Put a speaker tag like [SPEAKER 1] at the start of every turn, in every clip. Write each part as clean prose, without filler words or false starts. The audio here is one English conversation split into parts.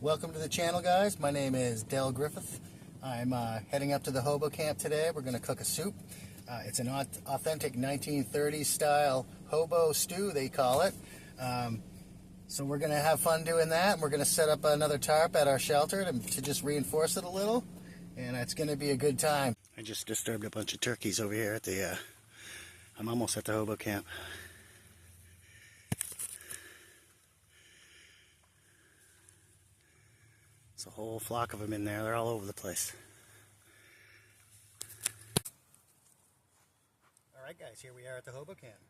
[SPEAKER 1] Welcome to the channel, guys. My name is Dale Griffith. I'm heading up to the Hobo camp today. We're going to cook a soup. It's an authentic 1930s style hobo stew, they call it. So we're going to have fun doing that, and we're going to set up another tarp at our shelter to just reinforce it a little, and it's going to be a good time. I just disturbed a bunch of turkeys over here at the, I'm almost at the Hobo camp. There's a whole flock of them in there. They're all over the place. Alright guys, here we are at the Hobo camp.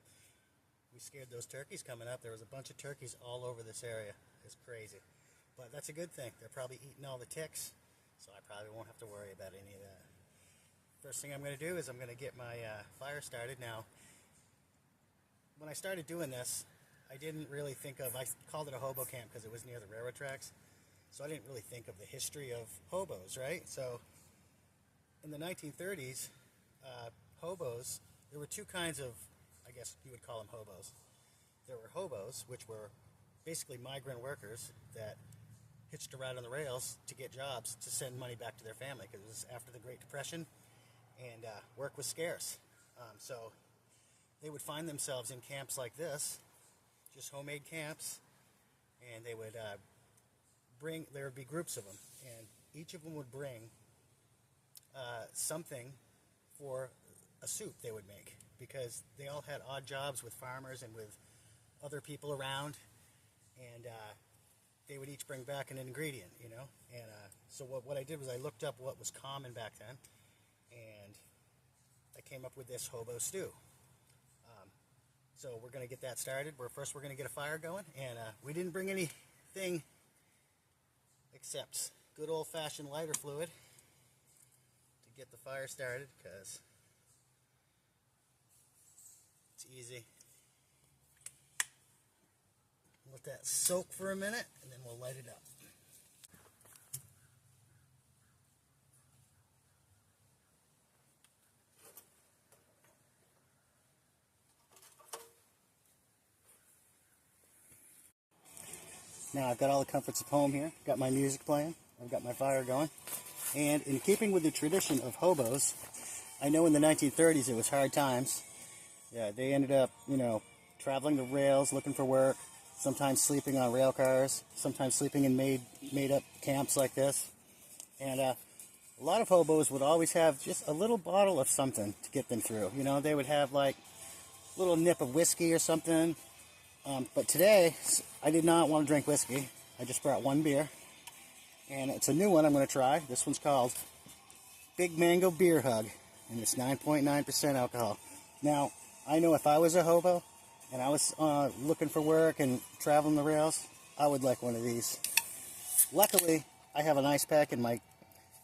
[SPEAKER 1] We scared those turkeys coming up. There was a bunch of turkeys all over this area. It's crazy. But that's a good thing. They're probably eating all the ticks, so I probably won't have to worry about any of that. First thing I'm going to do is I'm going to get my fire started. Now, when I started doing this, I didn't really think of, I called it a hobo camp because it was near the railroad tracks. So I didn't really think of the history of hobos, right? So in the 1930s, hobos, there were two kinds of, I guess you would call them hobos. There were hobos, which were basically migrant workers that hitched a ride on the rails to get jobs to send money back to their family, because it was after the Great Depression and work was scarce. So they would find themselves in camps like this, just homemade camps, and they would there would be groups of them, and each of them would bring something for a soup they would make, because they all had odd jobs with farmers and with other people around, and they would each bring back an ingredient, you know. And so what I did was I looked up what was common back then, and I came up with this hobo stew. So we're going to get that started. First we're going to get a fire going, and we didn't bring anything except good old-fashioned lighter fluid to get the fire started, because it's easy. Let that soak for a minute, and then we'll light it up. Now I've got all the comforts of home here. Got my music playing. I've got my fire going. And in keeping with the tradition of hobos, I know in the 1930s it was hard times. Yeah, they ended up, you know, traveling the rails, looking for work, sometimes sleeping on rail cars, sometimes sleeping in made-up camps like this. And a lot of hobos would always have just a little bottle of something to get them through. You know, they would have like a little nip of whiskey or something. But today, I did not want to drink whiskey. I just brought one beer, and it's a new one I'm going to try. This one's called Big Mango Beer Hug, and it's 9.9% alcohol. Now, I know if I was a hobo, and I was looking for work and traveling the rails, I would like one of these. Luckily, I have an ice pack in my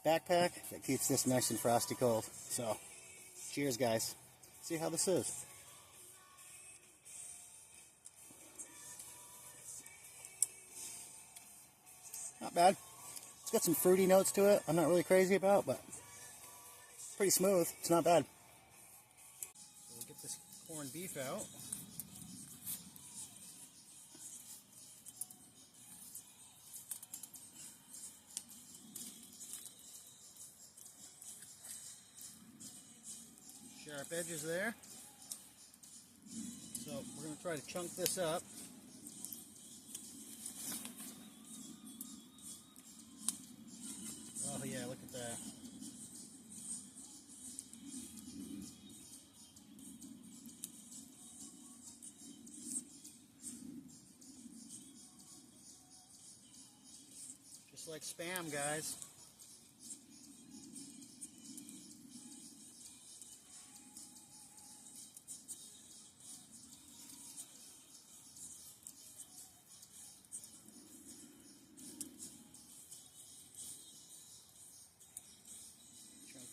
[SPEAKER 1] backpack that keeps this nice and frosty cold. So, cheers, guys. See how this is. Not bad. It's got some fruity notes to it I'm not really crazy about, but pretty smooth. It's not bad. So we'll get this corned beef out. Sharp edges there. So we're going to try to chunk this up. Oh yeah, look at that. Just like Spam, guys.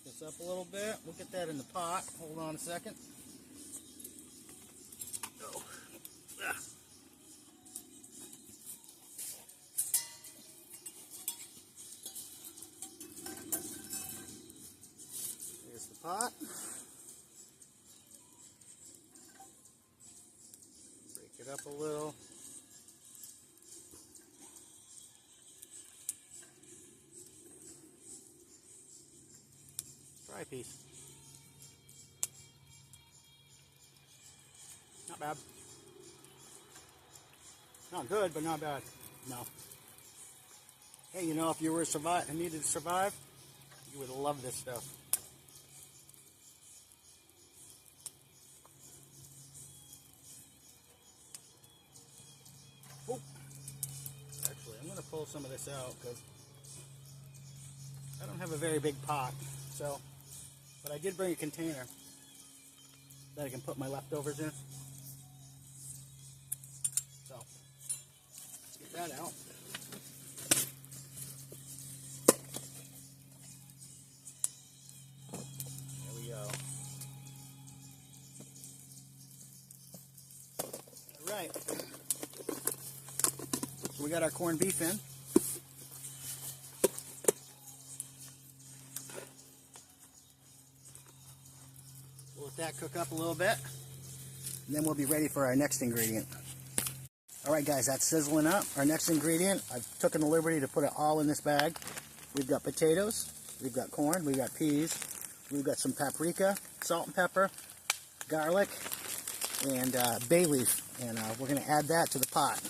[SPEAKER 1] This up a little bit. We'll get that in the pot. Hold on a second. Oh. Ah. There's the pot. Break it up a little. fry piece. Not bad. Not good, but not bad. No. Hey, you know, if you were needed to survive, you would love this stuff. Oh. Actually, I'm going to pull some of this out because I don't have a very big pot. So, but I did bring a container that I can put my leftovers in. So, let's get that out. There we go. All right. So we got our corned beef in. We'll let that cook up a little bit, and then we'll be ready for our next ingredient. Alright guys, that's sizzling up. Our next ingredient, I've taken the liberty to put it all in this bag. We've got potatoes, we've got corn, we've got peas, we've got some paprika, salt and pepper, garlic, and bay leaf. And we're going to add that to the pot.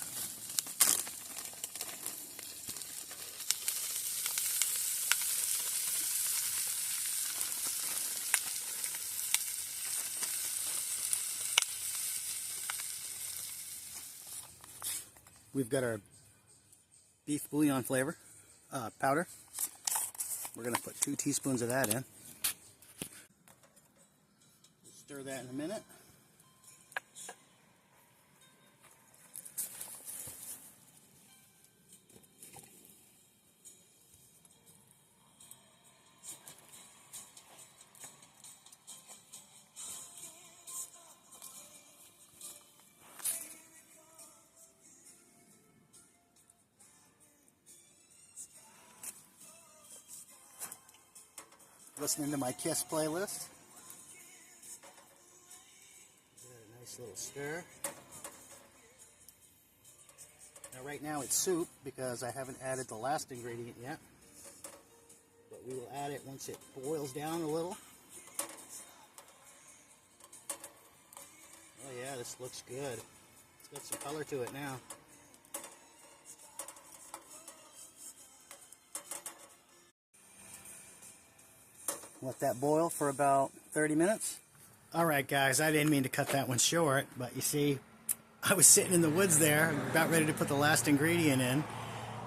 [SPEAKER 1] We've got our beef bouillon flavor powder. We're going to put 2 teaspoons of that in. Stir that in a minute. Listening to my Kiss playlist. Give it a nice little stir. Now right now it's soup because I haven't added the last ingredient yet. But we will add it once it boils down a little. Oh yeah, this looks good. It's got some color to it now. Let that boil for about 30 minutes. Alright guys, I didn't mean to cut that one short, but you see, I was sitting in the woods there, about ready to put the last ingredient in,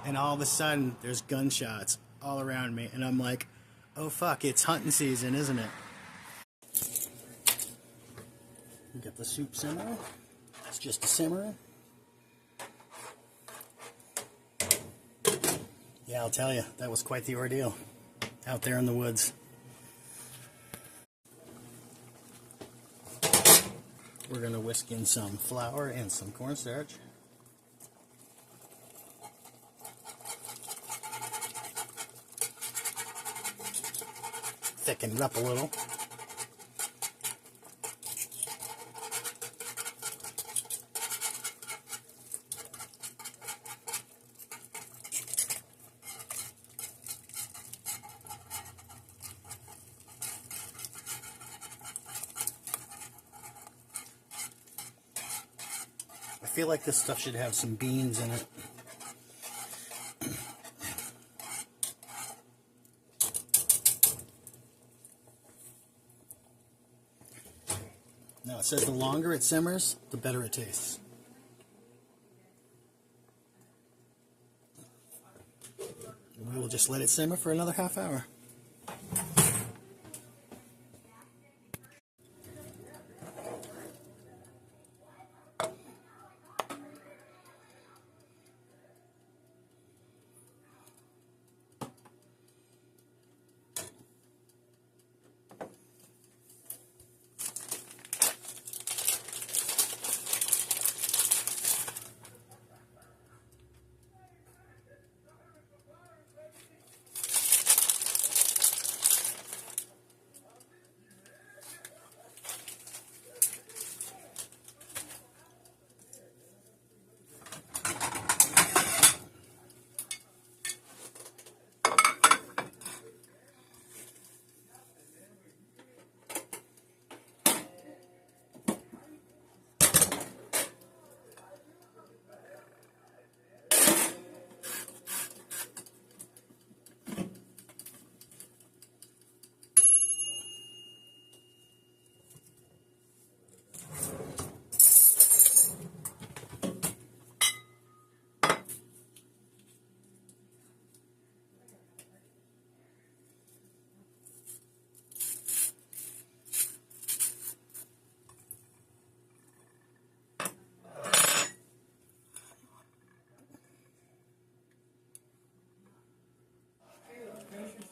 [SPEAKER 1] and all of a sudden, there's gunshots all around me, and I'm like, oh fuck, it's hunting season, isn't it? Get the soup simmering. It's just a simmering. Yeah, I'll tell you, that was quite the ordeal out there in the woods. We're going to whisk in some flour and some cornstarch. Thicken it up a little. I feel like this stuff should have some beans in it. Now it says the longer it simmers, the better it tastes. And we will just let it simmer for another half hour.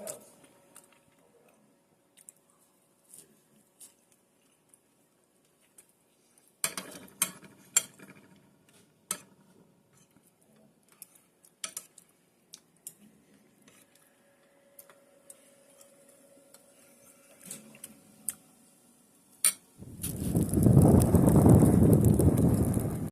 [SPEAKER 2] toast.